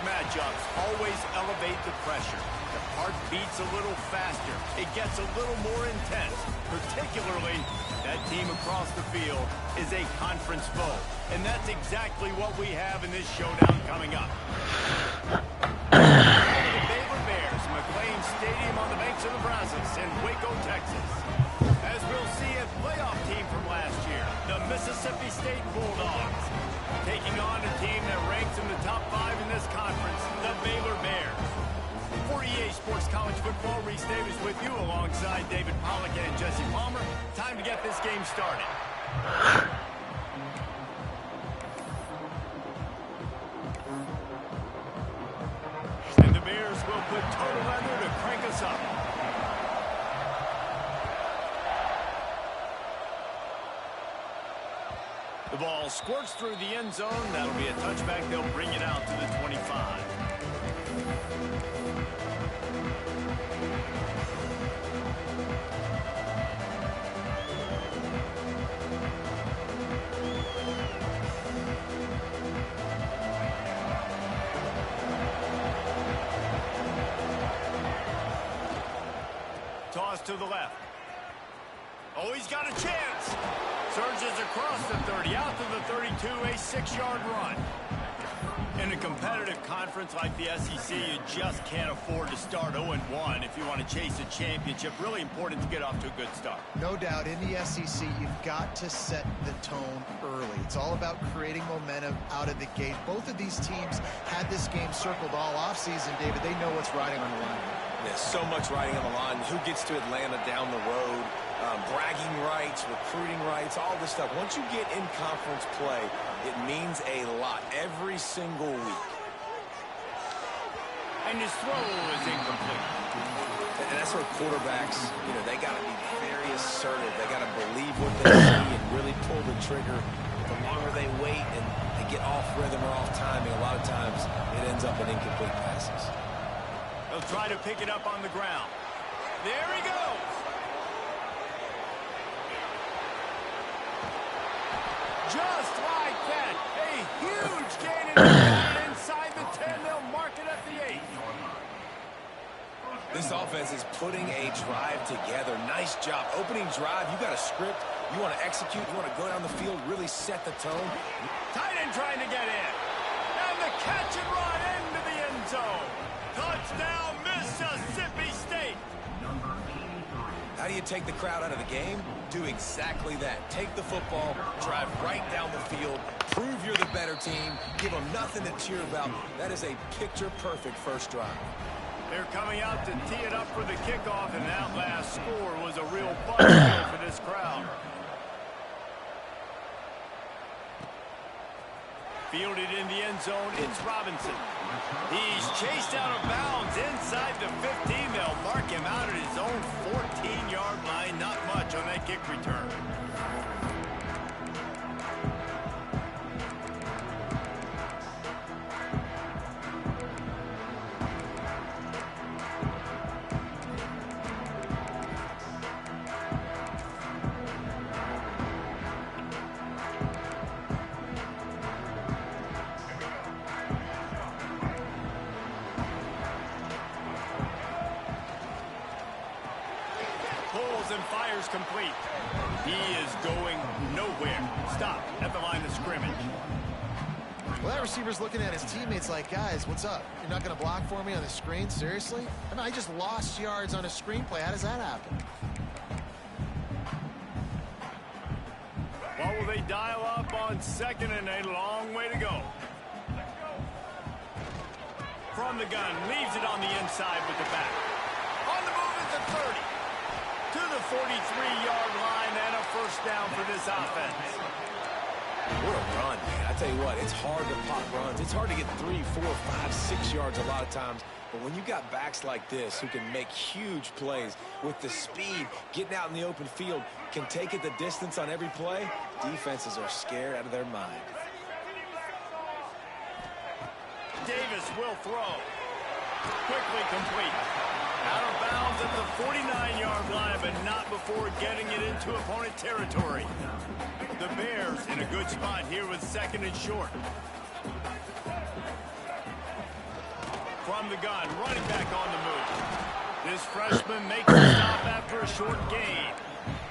matchups always elevate the pressure. The heart beats a little faster. It gets a little more intense. Particularly, that team across the field is a conference foe. And that's exactly what we have in this showdown coming up. The Baylor Bears, McLean Stadium on the banks of the Brazos in Waco, Texas. As we'll see a playoff team from last year, the Mississippi State Bulldogs, taking on a team that ranks in the top 5 in this conference, the Baylor Bears. For EA Sports College Football, Reese Davis with you alongside David Pollack and Jesse Palmer. Time to get this game started. And the Bears will put total leather to crank us up. The ball squirts through the end zone. That'll be a touchback. They'll bring it out to the 25. Toss to the left. Oh, he's got a chance. Surges across the 30, out to the 32, a 6-yard run. In a competitive conference like the SEC, you just can't afford to start 0-1 if you want to chase a championship. Really important to get off to a good start. No doubt, in the SEC, you've got to set the tone early. It's all about creating momentum out of the gate. Both of these teams had this game circled all offseason, David. They know what's riding on the line. There's so much riding on the line. Who gets to Atlanta down the road? Bragging rights, recruiting rights, all this stuff. Once you get in conference play, it means a lot every single week. And his throw is incomplete. And that's where quarterbacks, they got to be very assertive. They got to believe what they see and really pull the trigger. The longer they wait and they get off rhythm or off timing, a lot of times it ends up in incomplete passes. They'll try to pick it up on the ground. There he goes. Just like that, a huge gain in inside the 10. They'll mark it at the 8. This offense is putting a drive together. Nice job. Opening drive, you got a script. You want to execute. You want to go down the field, really set the tone. Tight end trying to get in. And the catch and run into the end zone. Touchdown, Mississippi State. How do you take the crowd out of the game? Do exactly that. Take the football, drive right down the field, prove you're the better team, give them nothing to cheer about. That is a picture-perfect first drive. They're coming out to tee it up for the kickoff, and that last score was a real buzzkill for this crowd. Fielded in the end zone, it's Robinson. He's chased out of bounds inside the 15. They'll mark him out at his own 14-yard line. Not much on that kick return. And fires complete. He is going nowhere. Stop at the line of scrimmage. Well, that receiver's looking at his teammates like, guys, what's up? You're not going to block for me on the screen? Seriously? I mean, I just lost yards on a screenplay. How does that happen? Well, will they dial up on second and a long way to go? From the gun, leaves it on the inside with the back. On the move at the 30. To the 43-yard line and a first down for this offense. What a run, man. I tell you what, it's hard to pop runs. It's hard to get 3, 4, 5, 6 yards a lot of times. But when you got backs like this who can make huge plays with the speed, getting out in the open field, can take it the distance on every play, defenses are scared out of their mind. Davis will throw. Quickly complete. Out of bounds at the 49-yard line, but not before getting it into opponent territory. The Bears in a good spot here with second and short. from the gun, running back on the move. This freshman makes a stop after a short gain.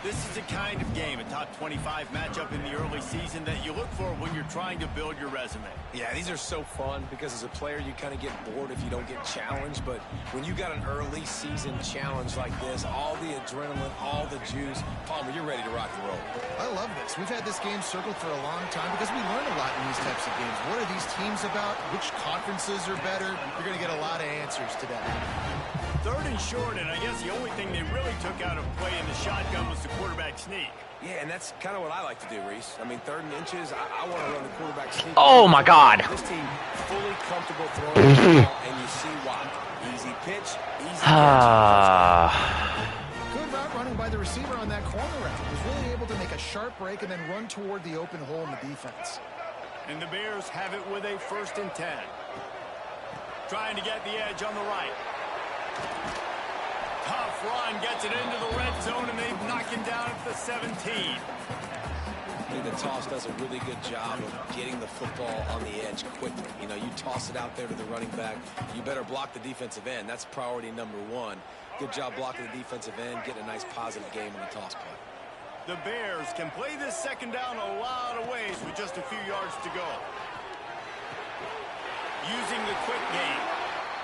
This is the kind of game, a top 25 matchup in the early season, that you look for when you're trying to build your resume. Yeah, these are so fun because as a player, you kind of get bored if you don't get challenged. But when you got an early season challenge like this, all the adrenaline, all the juice, Palmer, you're ready to rock and roll. I love this. We've had this game circled for a long time because we learn a lot in these types of games. What are these teams about? Which conferences are better? You're going to get a lot of answers today. Third and short, and I guess the only thing they really took out of play in the shotgun was the quarterback sneak. Yeah, and that's kind of what I like to do, Reese. I mean, 3rd and inches, I want to run the quarterback sneak. Oh, my God. This team fully comfortable throwing the ball, and you see why. Easy pitch, easy catch. Good route running by the receiver on that corner route. He was really able to make a sharp break and then run toward the open hole in the defense. And the Bears have it with a 1st and 10. Trying to get the edge on the right. Tough run, gets it into the red zone, and they knock him down at the 17. I think the toss does a really good job of getting the football on the edge quickly. You know, you toss it out there to the running back, you better block the defensive end. That's priority number 1. Good job blocking the defensive end, getting a nice positive game on the toss play. The Bears can play this 2nd down a lot of ways with just a few yards to go. Using the quick game.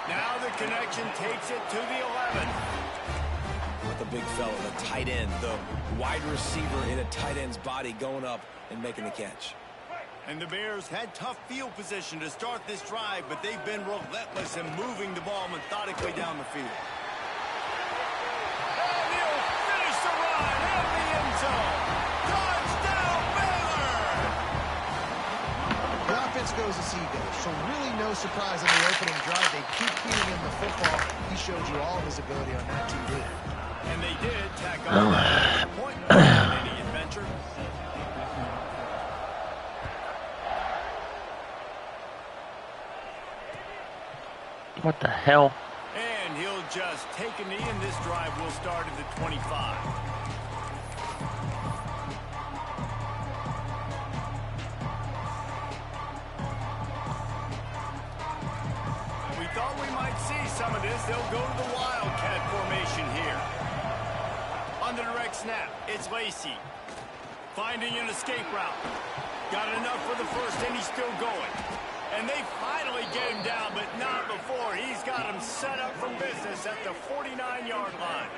Now the connection takes it to the 11. The big fella, the tight end, the wide receiver in a tight end's body going up and making the catch. And the Bears had tough field position to start this drive, but they've been relentless in moving the ball methodically down the field. And he'll finish the run in the end zone. Touchdown, Baylor! The offense goes as he goes, so really no surprise on the opening drive. They keep feeding him the football. He showed you all his ability on that TV. And they did tack on that point in any adventure. What the hell? And he'll just take a knee, and this drive will start at the 25. We thought we might see some of this. They'll go to the Wildcat formation here. On the direct snap, it's Lacey. Finding an escape route. Got enough for the first, and he's still going. And they finally get him down, but not before. He's got him set up for business at the 49-yard line.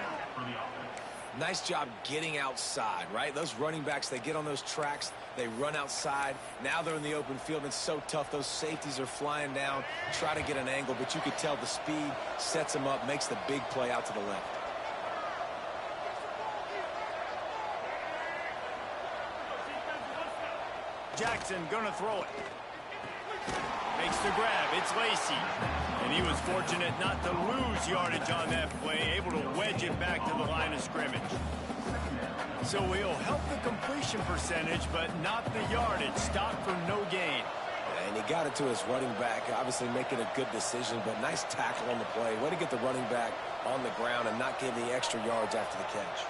Nice job getting outside, right? Those running backs, they get on those tracks, they run outside. Now they're in the open field. It's so tough. Those safeties are flying down, try to get an angle, but you could tell the speed sets them up, makes the big play out to the left. Jackson gonna throw it. Makes the grab. It's Lacey. And he was fortunate not to lose yardage on that play, able to wedge it back to the line of scrimmage. So he'll help the completion percentage, but not the yardage. Stop for no gain. And he got it to his running back, obviously making a good decision, but nice tackle on the play. Way to get the running back on the ground and not give the extra yards after the catch.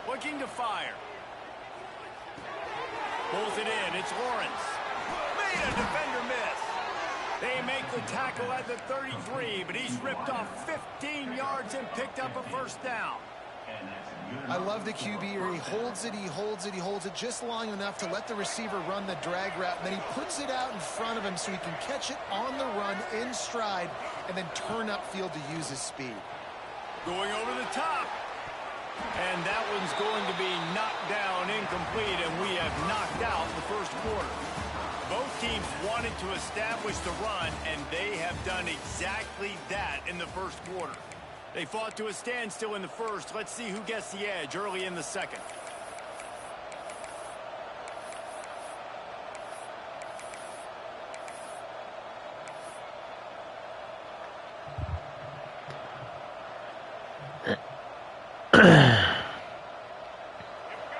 Looking to fire. Pulls it in. It's Lawrence. Made a defender miss. They make the tackle at the 33, but he's ripped off 15 yards and picked up a first down. I love the QB here. He holds it, he holds it, he holds it just long enough to let the receiver run the drag route, and then he puts it out in front of him so he can catch it on the run in stride and then turn upfield to use his speed. Going over the top. And that one's going to be knocked down incomplete, and we have knocked out the first quarter. Both teams wanted to establish the run, and they have done exactly that in the first quarter. They fought to a standstill in the first. Let's see who gets the edge early in the second.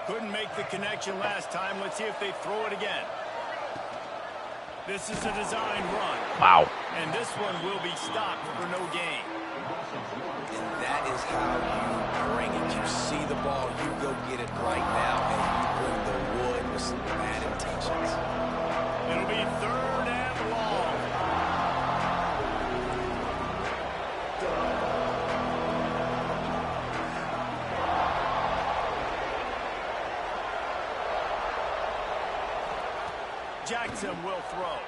Couldn't make the connection last time. Let's see if they throw it again. This is a design run. Wow. And this one will be stopped for no gain. And that is how you bring it. You see the ball, you go get it right now, and you bring the wood with some bad intentions. Jackson will throw.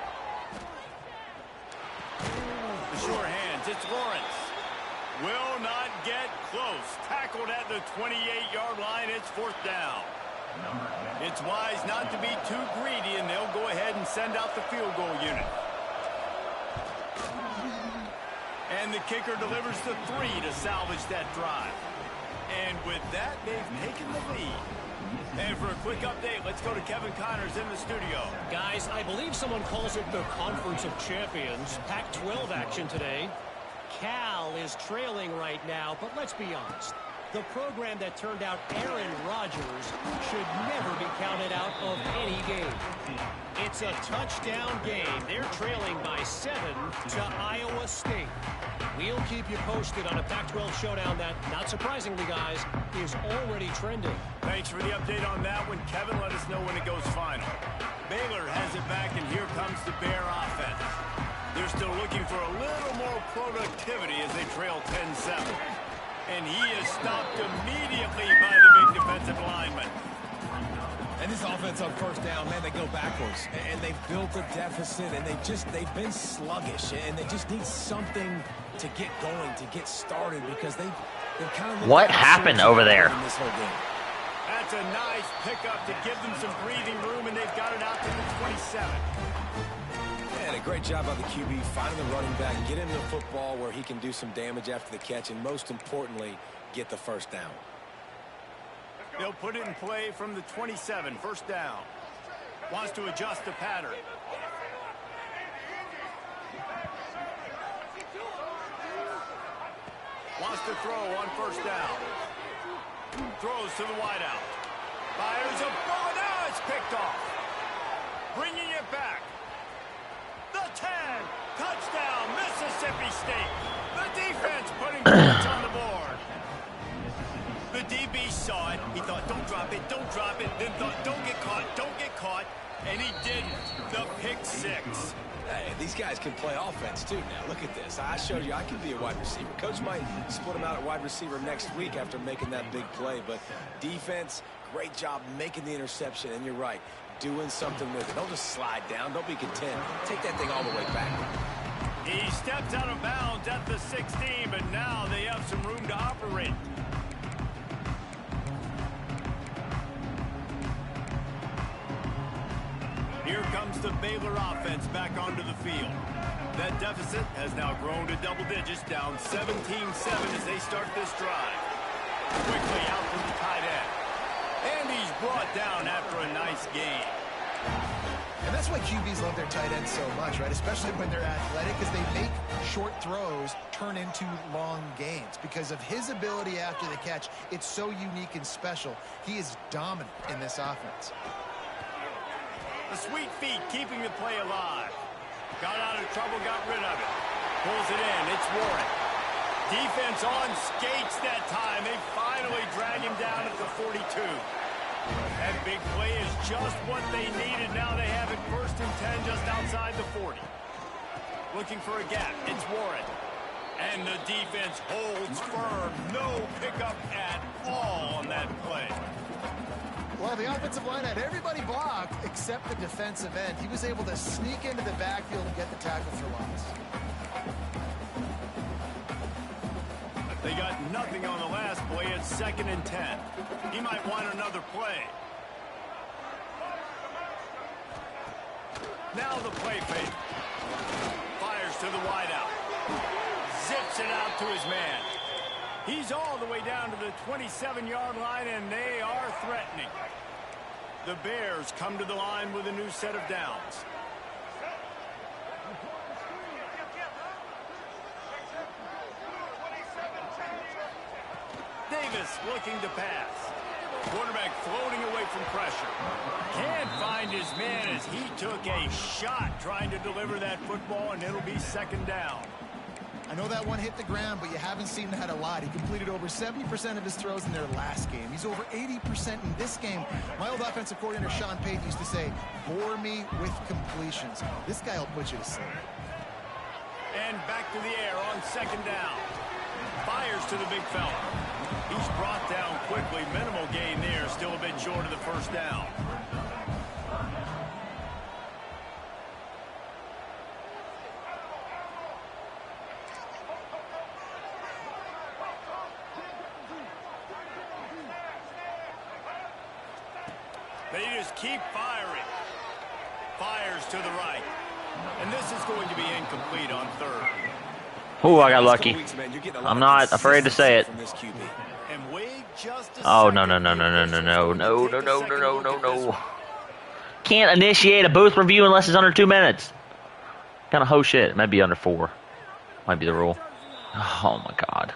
The sure hands, it's Lawrence. Will not get close. Tackled at the 28-yard line. It's 4th down. It's wise not to be too greedy, and they'll go ahead and send out the field goal unit. And the kicker delivers the 3 to salvage that drive. And with that, they've taken the lead. And for a quick update, let's go to Kevin Connors in the studio. Guys, I believe someone calls it the Conference of Champions. Pac-12 action today. Cal is trailing right now, but let's be honest. The program that turned out Aaron Rodgers should never be counted out of any game. It's a touchdown game. They're trailing by 7 to Iowa State. We'll keep you posted on a Pac-12 showdown that, not surprisingly, guys, is already trending. Thanks for the update on that one. Kevin, let us know when it goes final. Baylor has it back, and here comes the Bear offense. They're still looking for a little more productivity as they trail 10-7. And he is stopped immediately by the big defensive lineman. And this offense on 1st down, man, they go backwards. And they've built a deficit, and they've been sluggish. And they just need something to get going, to get started, because they've kind of... What happened over there? In this whole game. That's a nice pickup to give them some breathing room, and they've got it out to the 27. And a great job by the QB, finding the running back, get him the football where he can do some damage after the catch, and most importantly, get the 1st down. They'll put it in play from the 27, 1st down. Wants to adjust the pattern. Wants to throw on 1st down. Throws to the wideout. Fires a bullet. Now it's picked off. Bringing it back. The 10. Touchdown, Mississippi State. The defense putting points on the board. The DB saw it. He thought, don't drop it, don't drop it. Then thought, don't get caught, don't get caught. And he didn't. The pick 6. Hey, these guys can play offense, too. Now, look at this. I showed you I can be a wide receiver. Coach might split him out at wide receiver next week after making that big play. But defense, great job making the interception. And you're right, doing something with it. Don't just slide down. Don't be content. Take that thing all the way back. He steps out of bounds at the 16, but now they have some room to operate. Here comes the Baylor offense back onto the field. That deficit has now grown to double digits, down 17-7 as they start this drive. Quickly out from the tight end. And he's brought down after a nice gain. And that's why QBs love their tight ends so much, right? Especially when they're athletic, because they make short throws turn into long gains. Because of his ability after the catch, it's so unique and special. He is dominant in this offense. The sweet feet keeping the play alive. Got out of trouble, got rid of it. Pulls it in, it's Warren. Defense on skates that time. They finally drag him down at the 42. That big play is just what they needed. Now they have it 1st and 10 just outside the 40. Looking for a gap, it's Warren. And the defense holds firm. No pickup at all on that play. Well, the offensive line had everybody blocked except the defensive end. He was able to sneak into the backfield and get the tackle for loss. They got nothing on the last play. It's 2nd and 10. He might want another play. Now the play fake. Fires to the wideout. Zips it out to his man. He's all the way down to the 27-yard line, and they are threatening. The Bears come to the line with a new set of downs. Davis looking to pass. Quarterback floating away from pressure. Can't find his man as he took a shot trying to deliver that football, and it'll be 2nd down. I know that one hit the ground, but you haven't seen that a lot. He completed over 70% of his throws in their last game. He's over 80% in this game. My old offensive coordinator, Sean Payton, used to say, bore me with completions. This guy will put you to sleep. And back to the air on 2nd down. Fires to the big fella. He's brought down quickly. Minimal gain there. Still a bit short of the 1st down. They just keep firing. Fires to the right. And this is going to be incomplete on third. Oh, I got lucky. I'm not afraid to say it. And wait just a Oh, second. no. Can't initiate a booth review unless it's under 2 minutes. Kind of ho shit. It might be under 4. Might be the rule. Oh, my God.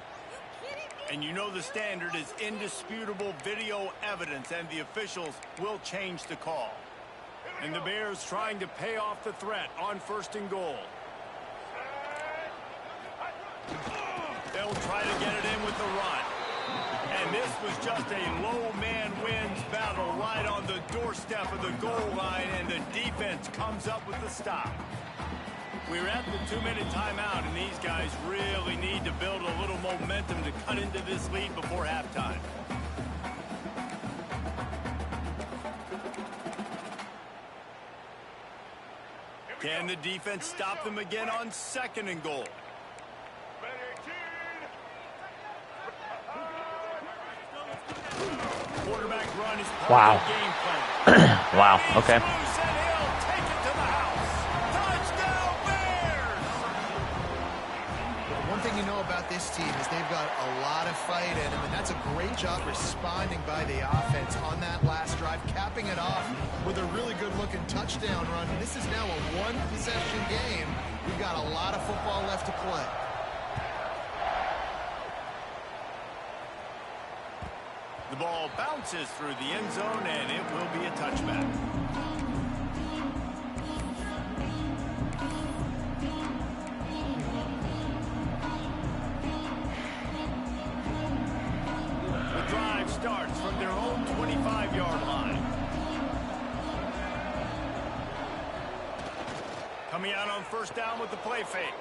And you know the standard is indisputable video evidence, and the officials will change the call. And the Bears trying to pay off the threat on 1st and goal. They'll try to get it in with the run. And this was just a low man wins battle right on the doorstep of the goal line, and the defense comes up with the stop. We're at the 2-minute timeout, and these guys really need to build a little momentum to cut into this lead before halftime. Can the defense stop them again on 2nd and goal? Quarterback run is part of the game plan. Wow, okay. One thing you know about this team is they've got a lot of fight in them, and that's a great job responding by the offense on that last drive, capping it off with a really good-looking touchdown run. This is now a one-possession game. We've got a lot of football left to play. The ball bounces through the end zone, and it will be a touchback. The drive starts from their own 25-yard line. Coming out on 1st down with the play fake.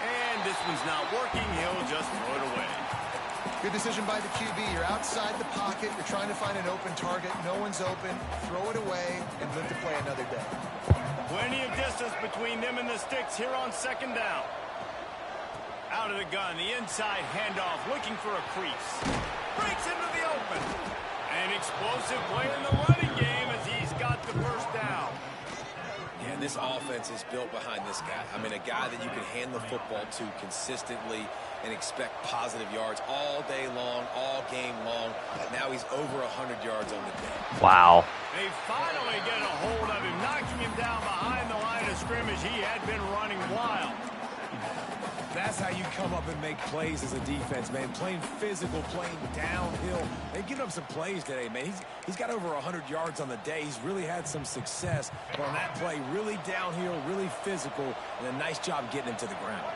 And this one's not working. He'll just throw it away. Good decision by the QB. You're outside the pocket. You're trying to find an open target. No one's open. Throw it away and live to play another day. Plenty of distance between them and the sticks here on 2nd down. Out of the gun, the inside handoff, looking for a crease. Breaks into the open. An explosive play in the running game as he's got the 1st down. And this offense is built behind this guy. I mean, a guy that you can hand the football to consistently and expect positive yards all day long, all game long. Now he's over 100 yards on the day. Wow. They finally get a hold of him, knocking him down behind the line of scrimmage. He had been running wild. That's how you come up and make plays as a defense, man. Playing physical, playing downhill. They've given up some plays today, man. He's got over 100 yards on the day. He's really had some success. But on that play, really downhill, really physical, and a nice job getting him to the ground.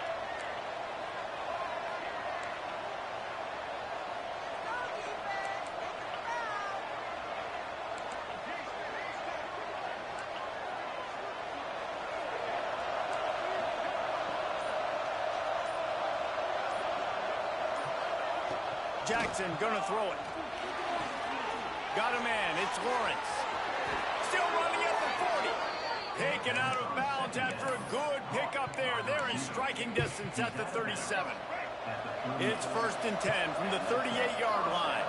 Jackson gonna throw it. Got a man. It's Lawrence. Still running at the 40. Taken out of bounds after a good pickup there. They're in striking distance at the 37. It's 1st and 10 from the 38-yard line.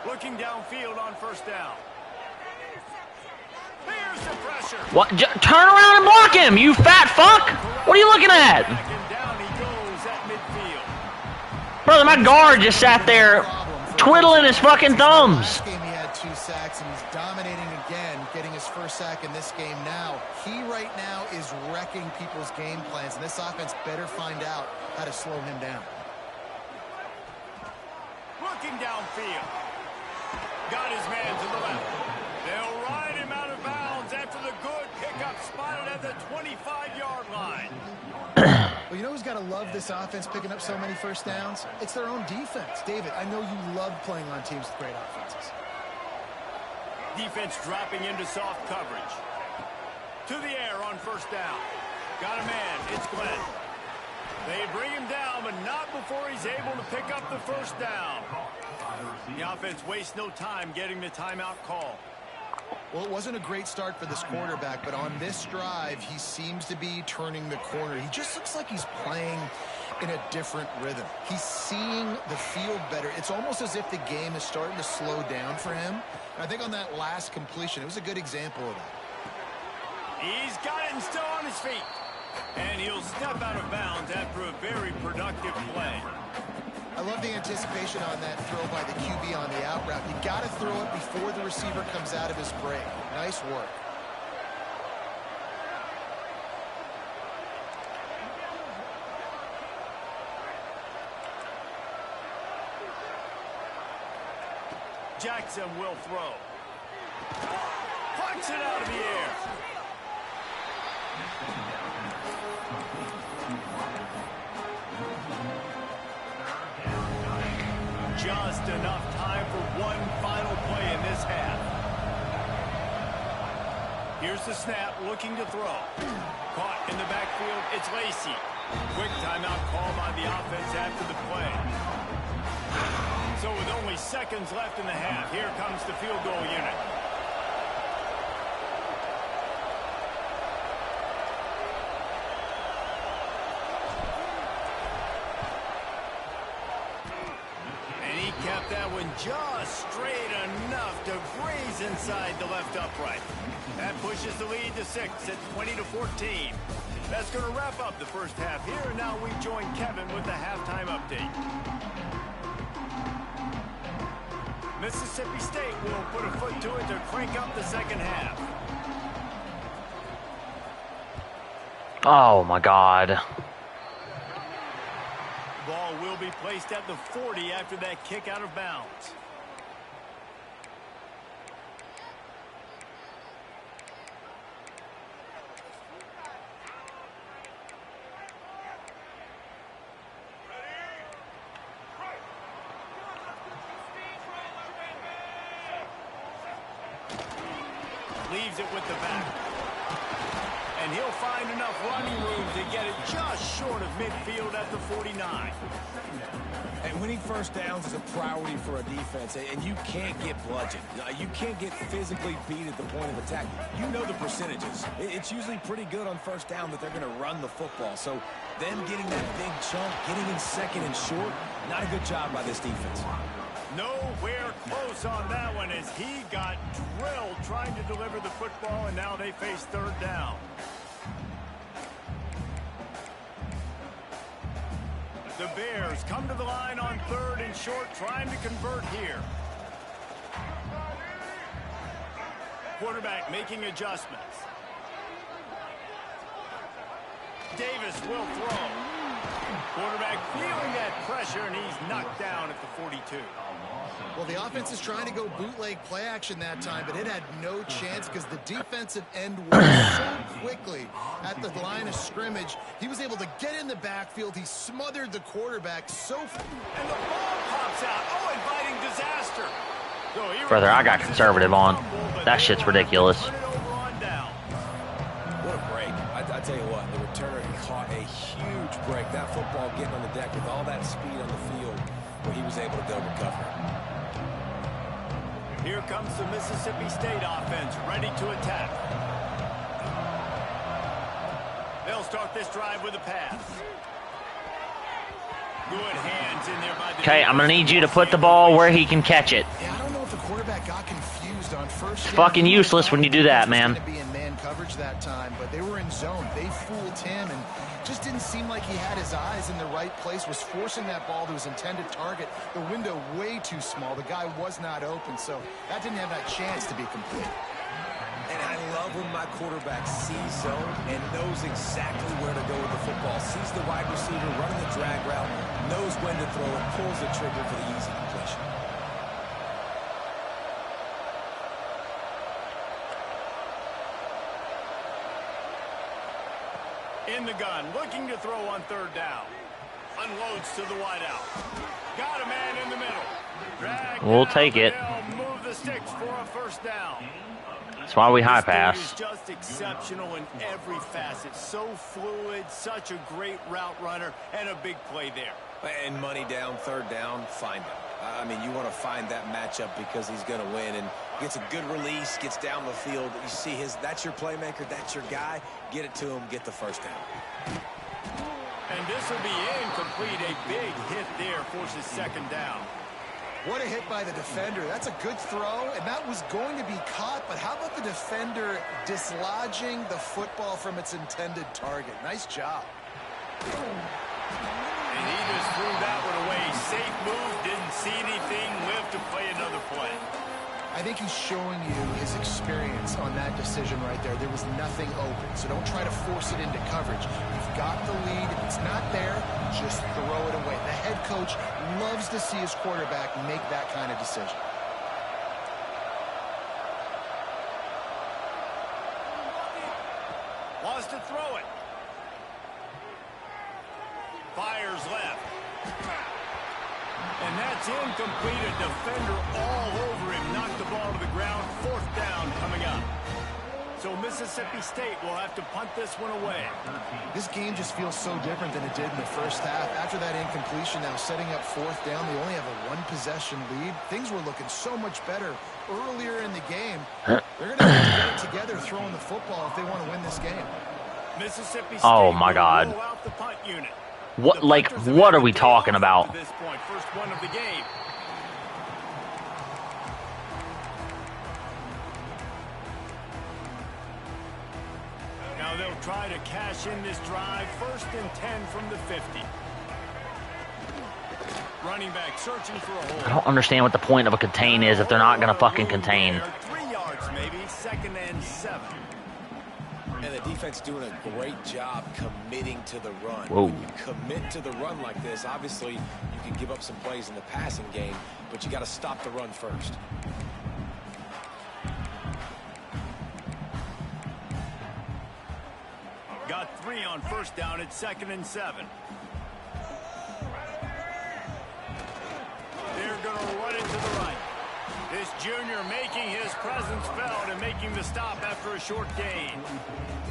Looking downfield on 1st down. Here's the pressure. What? Turn around and block him, you fat fuck! What are you looking at? Brother, my guard just sat there twiddling his fucking thumbs. Last game he had 2 sacks, and he's dominating again, getting his 1st sack in this game now. He right now is wrecking people's game plans, and this offense better find out how to slow him down. Looking downfield. Got his man to the left. They'll ride him out of bounds after the good pickup spotted at the 25-yard line. Well, you know who's got to love this offense picking up so many 1st downs? It's their own defense. David, I know you love playing on teams with great offenses. Defense dropping into soft coverage. To the air on 1st down. Got a man. It's Glenn. They bring him down, but not before he's able to pick up the 1st down. The offense wastes no time getting the timeout call. Well, it wasn't a great start for this quarterback, but on this drive, he seems to be turning the corner. He just looks like he's playing in a different rhythm. He's seeing the field better. It's almost as if the game is starting to slow down for him. And I think on that last completion, it was a good example of that. He's got it and still on his feet. And he'll step out of bounds after a very productive play. I love the anticipation on that throw by the QB on the out route. You got to throw it before the receiver comes out of his break. Nice work. Jackson will throw. Punch it out of the air. Just enough time for one final play in this half. Here's the snap, looking to throw. Caught in the backfield, it's Lacey. Quick timeout call by the offense after the play. So with only seconds left in the half, here comes the field goal unit. Kept that one just straight enough to graze inside the left upright. That pushes the lead to 6 at 20-14. That's going to wrap up the first half here. And now we join Kevin with the halftime update. Mississippi State will put a foot to it to crank up the second half. Oh, my God. Ball will be placed at the 40 after that kick out of bounds. Leaves it with the back. And he'll find enough running room to get it just short of midfield at the 49. And winning first downs is a priority for a defense, and you can't get bludgeoned. You can't get physically beat at the point of attack. You know the percentages. It's usually pretty good on first down that they're going to run the football. So them getting that big chunk, getting in second and short, not a good job by this defense. Nowhere close on that one as he got drilled trying to deliver the football, and now they face third down. The Bears come to the line on third and short, trying to convert here. Quarterback making adjustments. Davis will throw. Quarterback feeling that pressure, and he's knocked down at the 42. Well, the offense is trying to go bootleg play action that time, but it had no chance because the defensive end worked so quickly at the line of scrimmage. He was able to get in the backfield. He smothered the quarterback so far. And the ball pops out. Oh, inviting disaster. So Brother, I got conservative on. That shit's ridiculous. Turn it over on down. What a break. I tell you what, the returner caught a huge break. That football getting on the deck with all that speed on the field where he was able to go recover. Here comes the Mississippi State offense, ready to attack. They'll start this drive with a pass. Good hands in there by the... Okay, I'm going to need you to put the ball where he can catch it. Yeah, I don't know if the quarterback got confused on first. It's fucking useless when you do that, man. Going to be in man coverage that time, but they were in zone. They fooled him and just didn't seem like he had his eyes in the right place, was forcing that ball to his intended target. The window way too small. The guy was not open, so that didn't have that chance to be complete. And I love when my quarterback sees zone and knows exactly where to go with the football. Sees the wide receiver running the drag route, knows when to throw it, pulls the trigger for the easy completion. In the gun, looking to throw on third down. Unloads to the wideout. Got a man in the middle. Drag We'll down, take it. they'll move the sticks for a first down. That's why we high This dude pass. is just exceptional in every facet. So fluid, such a great route runner, and a big play there. And money down, third down, find him. I mean, you want to find that matchup because he's going to win and gets a good release, gets down the field. You see that's your playmaker, that's your guy. Get it to him, get the first down. And this will be incomplete. A big hit there forces second down. What a hit by the defender. That's a good throw, and that was going to be caught, but how about the defender dislodging the football from its intended target? Nice job. And he just threw that one away. Safe move, didn't see anything, lived to play another play. I think he's showing you his experience on that decision right there. There was nothing open, so don't try to force it into coverage. You've got the lead. If it's not there, just throw it away. The head coach loves to see his quarterback make that kind of decision. Wants to throw it. Fires left. And that's incomplete. A defender all over him. Knocked the ball to the ground. Fourth down coming up. So Mississippi State will have to punt this one away. This game just feels so different than it did in the first half. After that incompletion, now setting up fourth down, they only have a one-possession lead. Things were looking so much better earlier in the game. They're going to have to get it together throwing the football if they want to win this game. Mississippi State Oh my God. will roll out the punt unit. What are we talking about? This point, first one of the game. Now they'll try to cash in this drive. First and 10 from the 50. Running back searching for a hole. I don't understand what the point of a contain is if they're not going to fucking contain. 3 yards maybe, second and 7. And the defense doing a great job committing to the run. Whoa. When you commit to the run like this, obviously you can give up some plays in the passing game, but you got to stop the run first. Got 3 on first down at second and 7. They're going to run it to the right. This junior making his presence felt and making the stop after a short gain.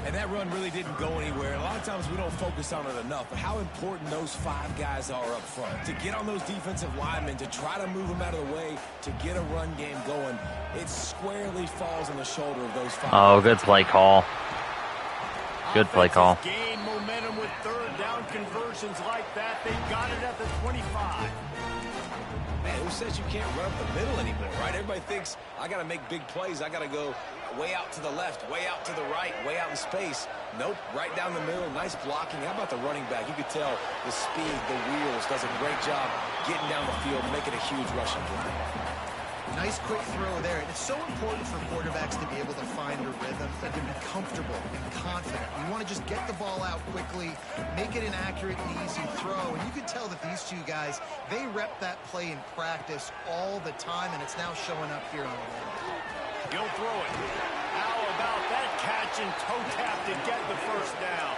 And that run really didn't go anywhere. A lot of times we don't focus on it enough, but how important those 5 guys are up front. To get on those defensive linemen, to try to move them out of the way, to get a run game going, it squarely falls on the shoulder of those 5 Oh, good play call. Good play call. Gain momentum with third down conversions like that. They got it at the 25. Man, who says you can't run up the middle anymore, right? Everybody thinks, I got to make big plays. I got to go way out to the left, way out to the right, way out in space. Nope, right down the middle. Nice blocking. How about the running back? You could tell the speed, the wheels, does a great job getting down the field, making a huge rushing play. Nice quick throw there. And it's so important for quarterbacks to be able to find a rhythm and to be comfortable and confident. You want to just get the ball out quickly, make it an accurate and easy throw. And you can tell that these two guys, they rep that play in practice all the time, and it's now showing up here on the field. He'll throw it. How about that catch and toe tap to get the first down?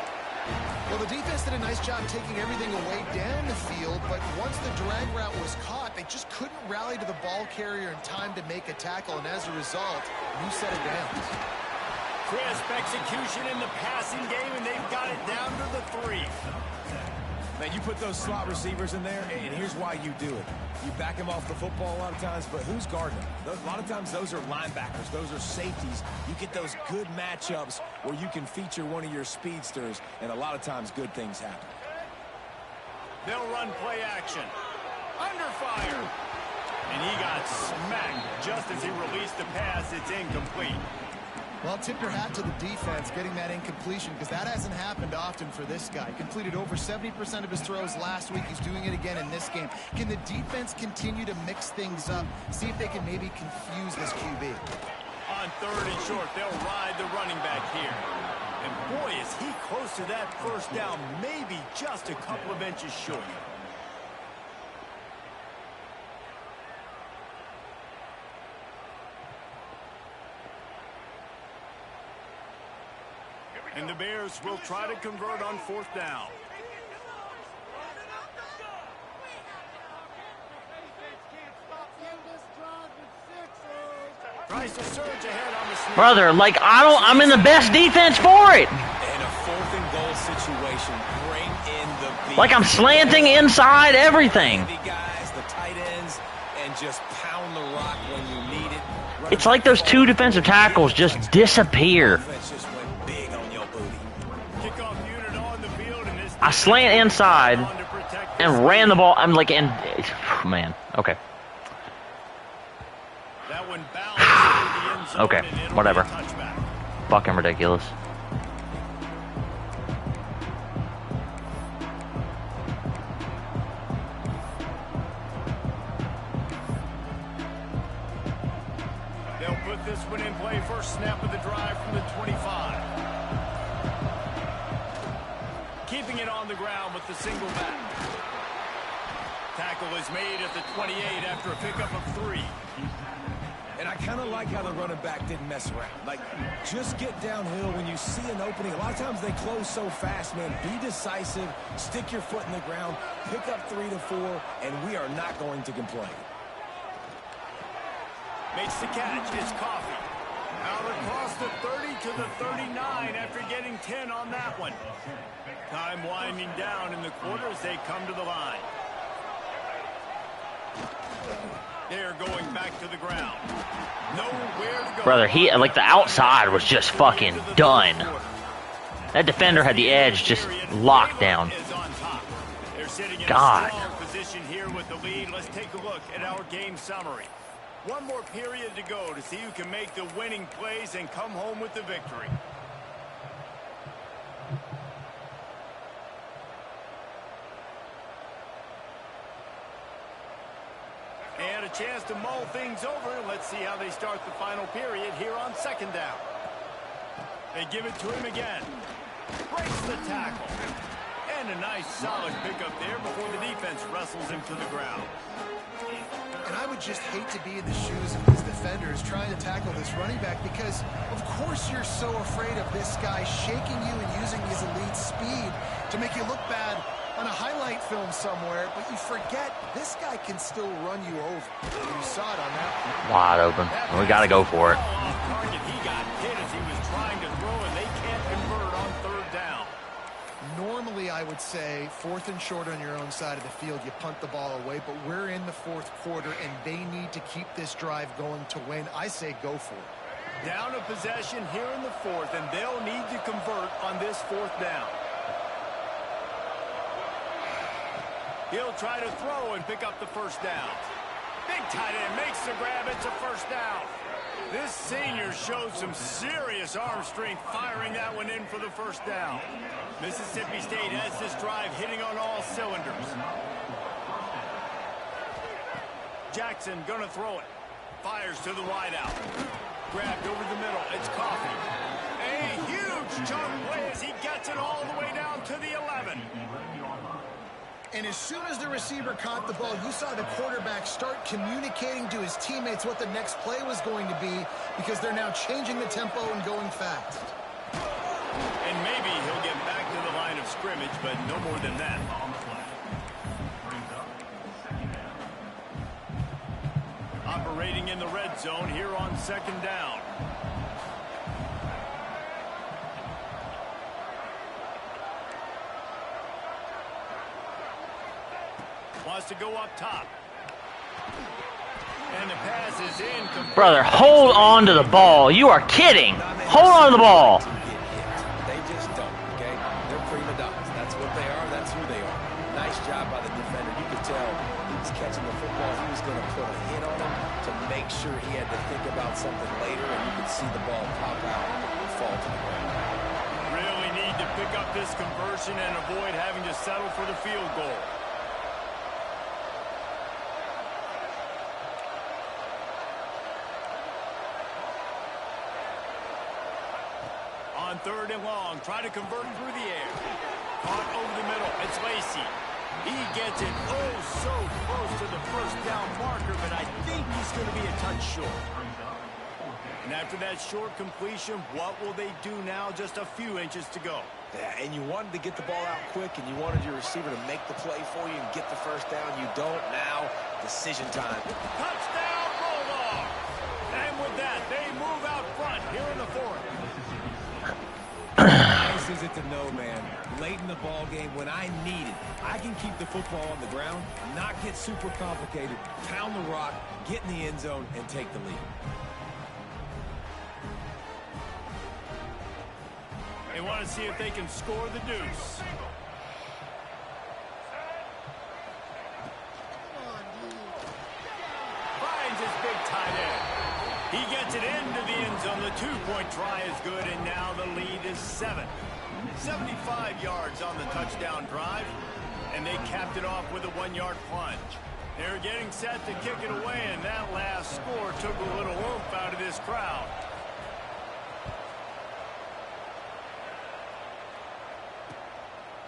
Well, the defense did a nice job taking everything away down the field, but once the drag route was caught, they just couldn't rally to the ball carrier in time to make a tackle, and as a result, new set of downs. Crisp execution in the passing game, and they've got it down to the 3. Man, you put those slot receivers in there, and here's why you do it. You back them off the football a lot of times, but who's guarding them? A lot of times those are linebackers. Those are safeties. You get those good matchups where you can feature one of your speedsters, and a lot of times good things happen. They'll run play action. Under fire. And he got smacked just as he released the pass. It's incomplete. Well, tip your hat to the defense getting that incompletion, because that hasn't happened often for this guy. Completed over 70% of his throws last week. He's doing it again in this game. Can the defense continue to mix things up, see if they can maybe confuse this QB? On third and short, they'll ride the running back here. And boy, is he close to that first down, maybe just a couple of inches short. And the Bears will try to convert on fourth down. Tries to surge ahead on the snap. Brother, like, I'm in the best defense for it. In a 4th and goal situation, bring in the Like I'm slanting inside everything. The guys, the tight ends, and just pound the rock when you need it. It's like those two defensive tackles just disappear. Just went big on your booty. Kickoff unit on the field, and this I slant inside and ran the ball. I'm like, and man, okay. That one bounced into the end zone, Okay, and it'll be whatever. a touchback. Fucking ridiculous. They'll put this one in play. First snap of the drive from the 25. Keeping it on the ground with the single back. Tackle is made at the 28 after a pickup of 3. And I kind of like how the running back didn't mess around. Like, just get downhill when you see an opening. A lot of times they close so fast, man. Be decisive, stick your foot in the ground, pick up 3 to 4, and we are not going to complain. Makes the catch. It's Coffee. Out across the 30 to the 39 after getting 10 on that one. Time winding down in the quarter as they come to the line. They're going back to the ground. Nowhere to go. Brother, he like the outside was just fucking done. That defender had the edge just locked down. They're sitting in God. a strong position here with the lead. Let's take a look at our game summary. One more period to go to see who can make the winning plays and come home with the victory. And a chance to mull things over. Let's see how they start the final period here on second down. They give it to him again. Breaks the tackle. And a nice solid pickup there before the defense wrestles him to the ground. And I would just hate to be in the shoes of these defenders trying to tackle this running back because, of course, you're so afraid of this guy shaking you and using his elite speed to make you look bad on a highlight film somewhere, but you forget this guy can still run you over. You saw it on that. Wide open. We got to go for it. Target, he got hit as he was trying to throw, and they can't convert on third down. Normally, I would say 4th and short on your own side of the field, you punt the ball away, but we're in the 4th quarter, and they need to keep this drive going to win. I say go for it. Down a possession here in the 4th, and they'll need to convert on this 4th down. He'll try to throw and pick up the first down. Big tight end makes the grab. It's a first down. This senior showed some serious arm strength firing that one in for the first down. Mississippi State has this drive hitting on all cylinders. Jackson gonna throw it. Fires to the wideout. Grabbed over the middle. It's Coffee. A huge chunk play as he gets it all the way down to the 11. And as soon as the receiver caught the ball, you saw the quarterback start communicating to his teammates what the next play was going to be because they're now changing the tempo and going fast. And maybe he'll get back to the line of scrimmage, but no more than that. Operating in the red zone here on second down. Wants to go up top. And the pass is in. Brother, hold on to the ball. You are kidding. Hold on to the ball. They just don't, okay? They're prima donnas. That's what they are. That's who they are. Nice job by the defender. You could tell he was catching the football. He was going to put a hit on him to make sure he had to think about something later, and you could see the ball pop out and fall to the ground. Really need to pick up this conversion and avoid having to settle for the field goal. On third and long, try to convert through the air. Caught over the middle. It's Lacey. He gets it so close to the first down marker, but I think he's going to be a touch short. And after that short completion, what will they do now? Just a few inches to go. Yeah, and you wanted to get the ball out quick, and you wanted your receiver to make the play for you and get the first down. You don't now. Decision time. Touchdown, Bulldog! And with that, they move out front here in the 4th. This is it to know, man, late in the ball game when I need it, I can keep the football on the ground, not get super complicated, pound the rock, get in the end zone, and take the lead. They want to see if they can score the deuce. Finds his big tight end. He gets it into the end zone. The two-point try is good, and now the lead is 7. 75 yards on the touchdown drive, and they capped it off with a 1-yard plunge. They're getting set to kick it away, and that last score took a little oomph out of this crowd.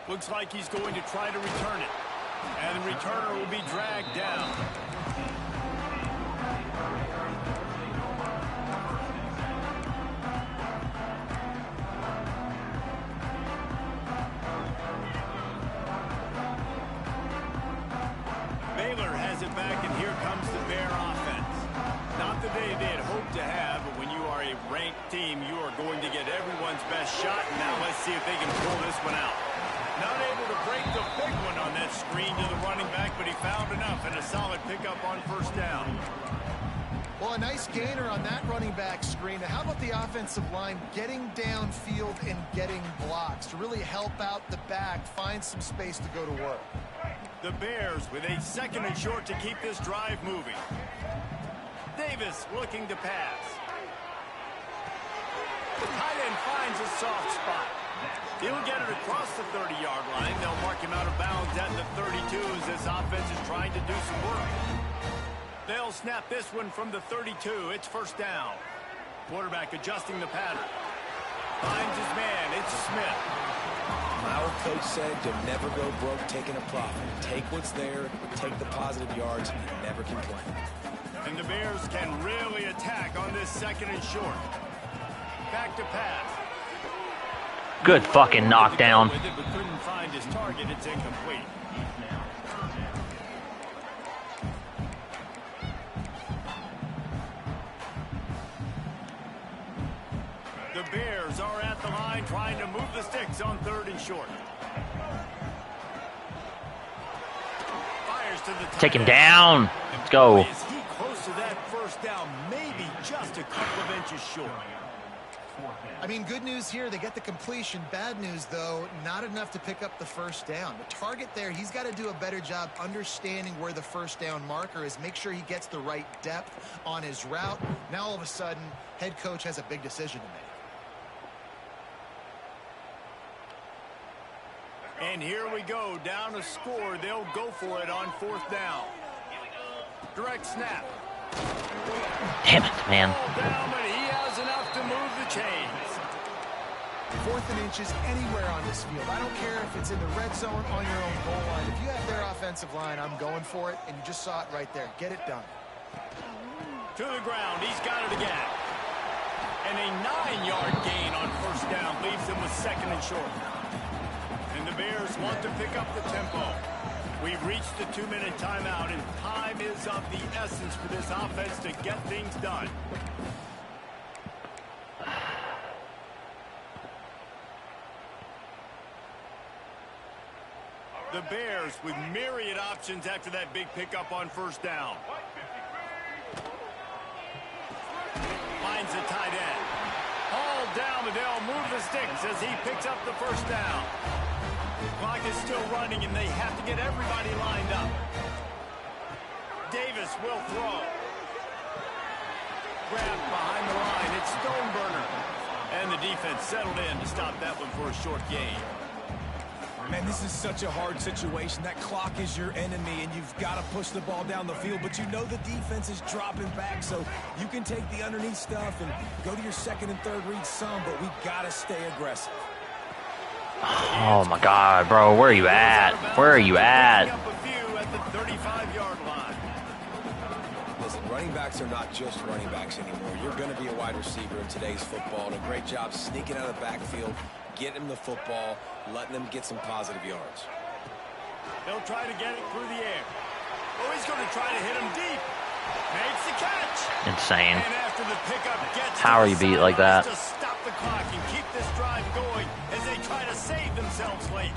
Looks like he's going to try to return it. And the returner will be dragged down. Baylor has it back, and here comes the Bear offense. Not the day they had hoped to have, but when you are a ranked team, you are going to get everyone's best shot. Now let's see if they can pull this one out. Not able to break the big one on that screen to the running back, but he found enough and a solid pickup on first down. Well, a nice gainer on that running back screen. How about the offensive line getting downfield and getting blocks to really help out the back, find some space to go to work? The Bears with a 2nd and short to keep this drive moving. Davis looking to pass. The tight end finds a soft spot. He'll get it across the 30-yard line. They'll mark him out of bounds at the 32 as this offense is trying to do some work. They'll snap this one from the 32. It's first down. Quarterback adjusting the pattern. Finds his man. It's Smith. My old coach said to never go broke taking a profit. Take what's there, take the positive yards, and never complain. And the Bears can really attack on this 2nd and short. Back to pass. Good fucking knockdown. With it, but couldn't find his target. It's incomplete. The Bears are at the line trying to move the sticks on 3rd and short. Fires to the Take him down. Let's go. Is he close to that first down? Maybe just a couple of inches short. I mean, good news here, they get the completion. Bad news, though, not enough to pick up the first down. The target there, he's got to do a better job understanding where the first down marker is, make sure he gets the right depth on his route. Now, all of a sudden, head coach has a big decision to make. And here we go, down a score. They'll go for it on 4th down. Direct snap. Damn it, man. Down, but he has enough to move the chains. 4th and inches anywhere on this field. I don't care if it's in the red zone on your own goal line. If you have their offensive line, I'm going for it, and you just saw it right there. Get it done. To the ground. He's got it again. And a 9-yard gain on first down leaves them with 2nd and short. And the Bears want to pick up the tempo. We've reached the 2-minute timeout, and time is of the essence for this offense to get things done. The Bears with myriad options after that big pickup on first down. Finds the tight end. Hauled down, but they'll move the sticks as he picks up the first down. Clock is still running, and they have to get everybody lined up. Davis will throw. Grabbed behind the line. It's Stoneburner. And the defense settled in to stop that one for a short gain. Man, this is such a hard situation. That clock is your enemy, and you've got to push the ball down the field. But you know the defense is dropping back, so you can take the underneath stuff and go to your 2nd and 3rd read some, but we got to stay aggressive. Oh, my God, bro. Where are you at? Where are you at? Up a few at the 35-yard line. Listen, running backs are not just running backs anymore. You're going to be a wide receiver in today's football, and a great job sneaking out of the backfield, getting them the football, letting them get some positive yards. They'll try to get it through the air. Oh, he's going to try to hit him deep. Makes the catch. Insane. And after the pickup gets How are you beat like that? to stop the clock and keep this drive going as they try to save themselves late.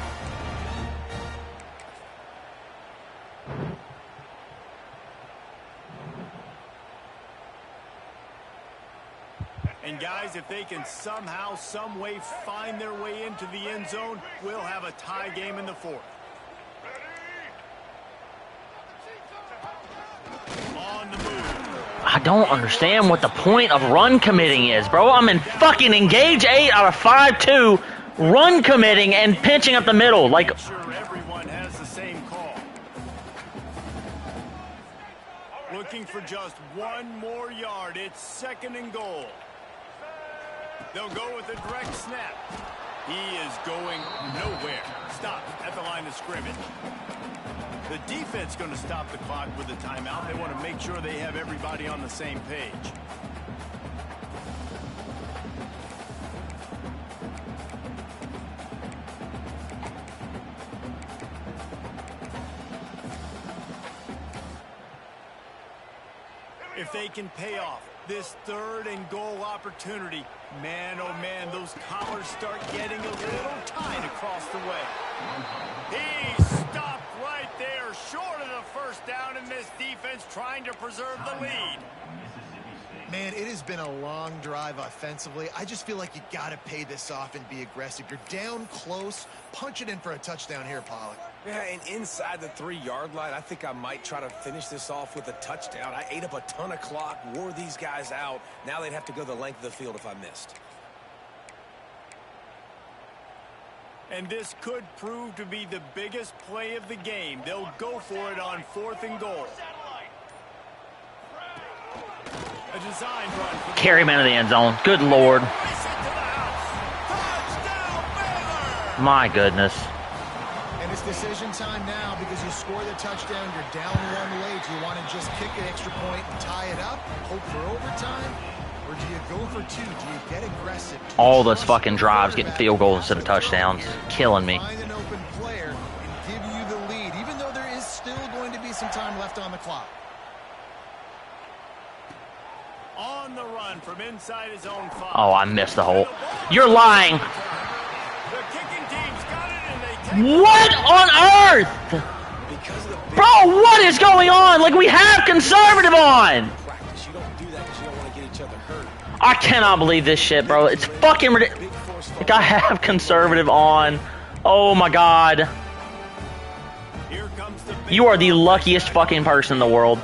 And guys, if they can somehow, some way find their way into the end zone, we'll have a tie game in the fourth. On the move. I don't understand what the point of run committing is, bro. I'm in fucking engage 8 out of 5-2, run committing and pinching up the middle. Like, Sure, everyone has the same call. Looking for just one more yard. It's 2nd and goal. They'll go with a direct snap. He is going nowhere. Stop at the line of scrimmage. The defense going to stop the clock with a timeout. They want to make sure they have everybody on the same page. If they can pay off this 3rd and goal opportunity, man, oh man, those collars start getting a little tight across the way. He stopped right there, short of the first down, in this defense trying to preserve the lead. Man, it has been a long drive offensively. I just feel like you got to pay this off and be aggressive. You're down close. Punch it in for a touchdown here, Pollock. Yeah, and inside the 3-yard line, I think I might try to finish this off with a touchdown. I ate up a ton of clock, wore these guys out. Now they'd have to go the length of the field if I missed. And this could prove to be the biggest play of the game. They'll go for it on 4th and goal. A designed run. carry him into the end zone. Good Lord. My goodness. And it's decision time now because you score the touchdown. You're down 1 late. Do you want to just kick an extra point and tie it up, hope for overtime? Or do you go for 2? Do you get aggressive? All those fucking drives getting field goals instead of touchdowns. Killing me. Find an open player and give you the lead, even though there is still going to be some time left on the clock. On the run from inside his own 5. Oh, I missed the hole. You're lying. The kicking team's got it, and they take What on earth? Bro, what is going on? Like, we have conservative on. Practice. You don't do that because you don't want to get each other hurt. I cannot believe this shit, bro. It's fucking ridiculous. Like, I have conservative on. Oh, my God. Here comes the You are the luckiest fucking person in the world.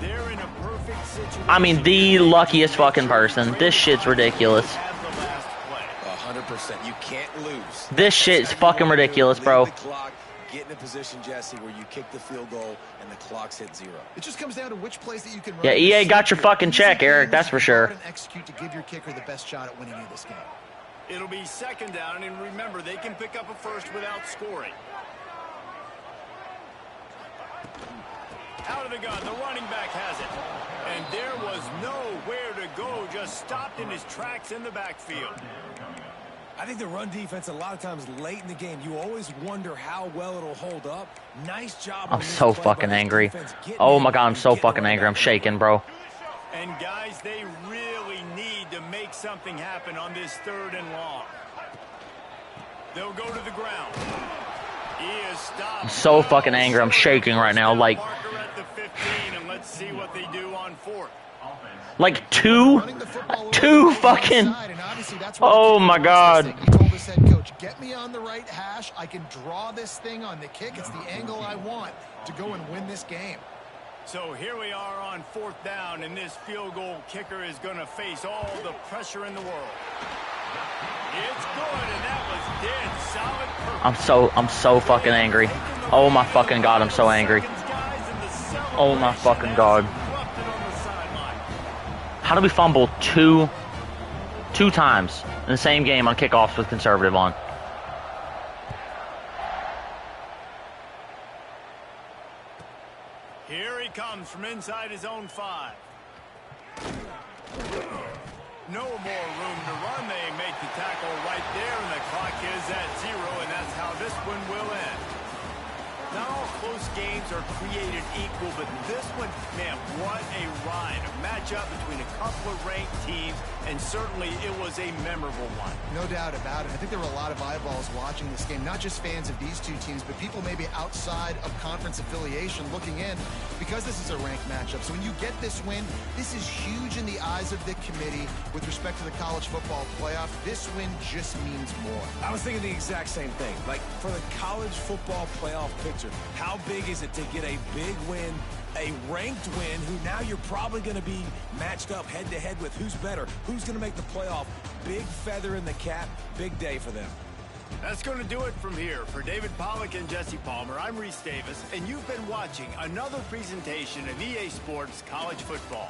They're in a perfect situation. I mean, the luckiest fucking person. This shit's ridiculous. Have the last play. 100%. You can't lose. This shit's fucking ridiculous, bro. Lead the clock, get in a position, Jesse, where you kick the field goal and the clock's hit 0. It just comes down to which plays that you can run. Yeah, EA got your fucking check, Eric. That's for sure. And execute to give your kicker the best shot at winning you this game. It'll be 2nd down, and remember, they can pick up a first without scoring. Out of the gun, the running back has it. And there was nowhere to go, just stopped in his tracks in the backfield. I think the run defense, a lot of times late in the game, you always wonder how well it'll hold up. Nice job. I'm so fucking angry. Oh my God, I'm so fucking angry. I'm shaking, bro. And guys, they really need to make something happen on this 3rd and long. They'll go to the ground. He is stopped. I'm so fucking angry. I'm shaking right now. Like, Marker at the 15, and let's see what they do on 4th. like two fucking. And obviously that's where Oh the my kicker God. wants this thing. He told his head coach, get me on the right hash. I can draw this thing on the kick. It's the angle I want to go and win this game. So here we are on 4th down, and this field goal kicker is going to face all the pressure in the world. It's good, and that was dead solid. I'm so fucking angry. Oh my fucking God, I'm so angry. Oh my fucking God. How do we fumble two times in the same game on kickoffs with conservative on? Here he comes from inside his own 5. No more room to run. They make the tackle right there, and the clock is at 0, and that's how this one will end. Now most games are created equal, but this one, man, what a ride. A matchup between a couple of ranked teams, and certainly it was a memorable one. No doubt about it. I think there were a lot of eyeballs watching this game, not just fans of these two teams, but people maybe outside of conference affiliation looking in because this is a ranked matchup. So when you get this win, this is huge in the eyes of the committee with respect to the college football playoff. This win just means more. I was thinking the exact same thing. Like, for the college football playoff picture, how big is it to get a big win, a ranked win, who now you're probably going to be matched up head-to-head with who's better, who's going to make the playoff. Big feather in the cap, big day for them. That's going to do it from here. For David Pollack and Jesse Palmer, I'm Reese Davis, and you've been watching another presentation of EA Sports College Football.